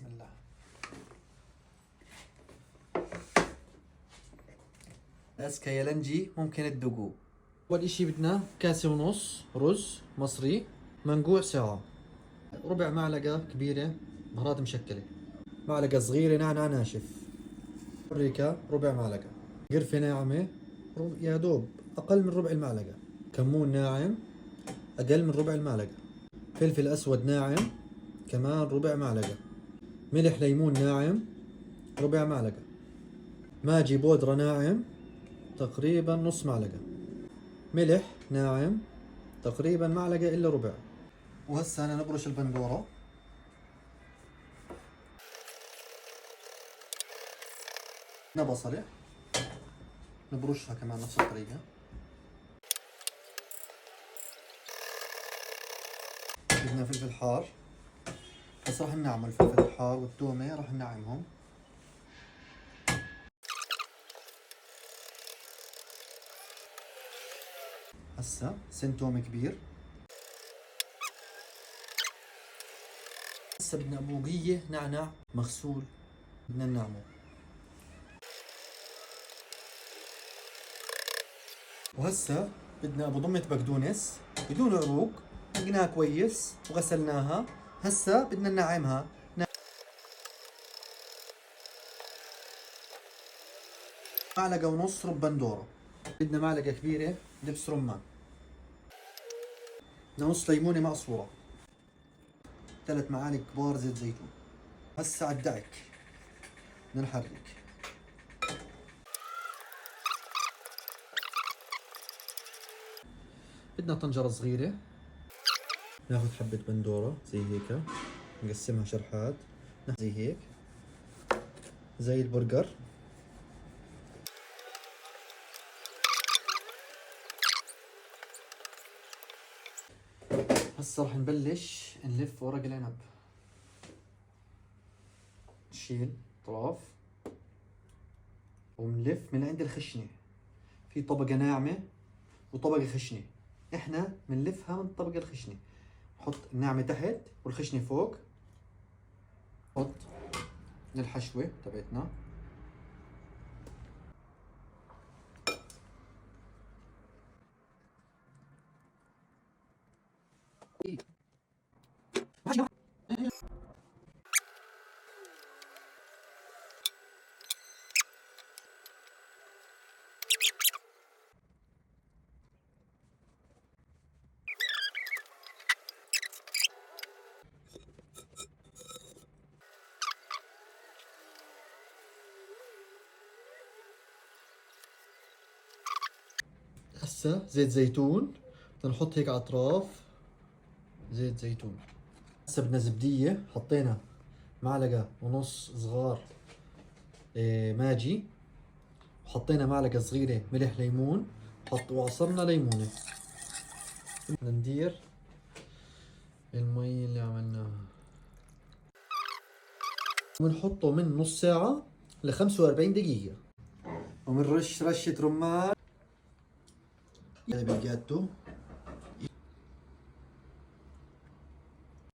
بسم الله. اسكيلنجي ممكن تذوقوه. اول اشي بدنا كاسة ونص رز مصري منقوع ساعة، ربع معلقة كبيرة بهارات مشكلة، معلقة صغيرة نعناع ناشف، بابريكا ربع معلقة، قرفة ناعمة يا دوب أقل من ربع المعلقة، كمون ناعم أقل من ربع المعلقة، فلفل أسود ناعم كمان ربع معلقة، ملح ليمون ناعم ربع معلقة، ماجي بودرة ناعم تقريبا نص معلقة، ملح ناعم تقريبا معلقة إلا ربع. وهسا أنا نبرش البندورة. بصلة نبرشها كمان نفس الطريقة. بدنا فلفل حار، بس راح ننعمل الفلفل الحار والتومة راح ننعمهم. هسا سن تومة كبير. هسا بدنا بوقية نعناع مغسول بدنا ننعمه. وهسا بدنا ابو ضمة بقدونس بدون عروق، نقناها كويس وغسلناها. هسا بدنا ننعمها. معلقة ونص رب بندورة، بدنا معلقة كبيرة دبس رمان، بدنا نص ليمونة معصورة، 3 معالق كبار زيت زيتون. هسا على الدعك بدنا نحرك. بدنا طنجرة صغيرة، ناخذ حبة بندورة زي هيك نقسمها شرحات زي هيك زي البرجر. هسا راح نبلش نلف ورق العنب. نشيل طراف ونلف من عند الخشنة، في طبقة ناعمة وطبقة خشنة، احنا بنلفها من الطبقة الخشنة، نحط الناعمة تحت والخشنة فوق. نحط الحشوة تبعتنا. هسا زيت زيتون بدنا نحط هيك على اطراف زيت زيتون. هسا بدنا زبدية، حطينا معلقة ونص صغار ماجي، وحطينا معلقة صغيرة ملح ليمون، وعصرنا ليمونة. بدنا ندير المي اللي عملناها ونحطه من نص ساعة ل 45 دقيقة، ومنرش رشة رمان بالجاتو.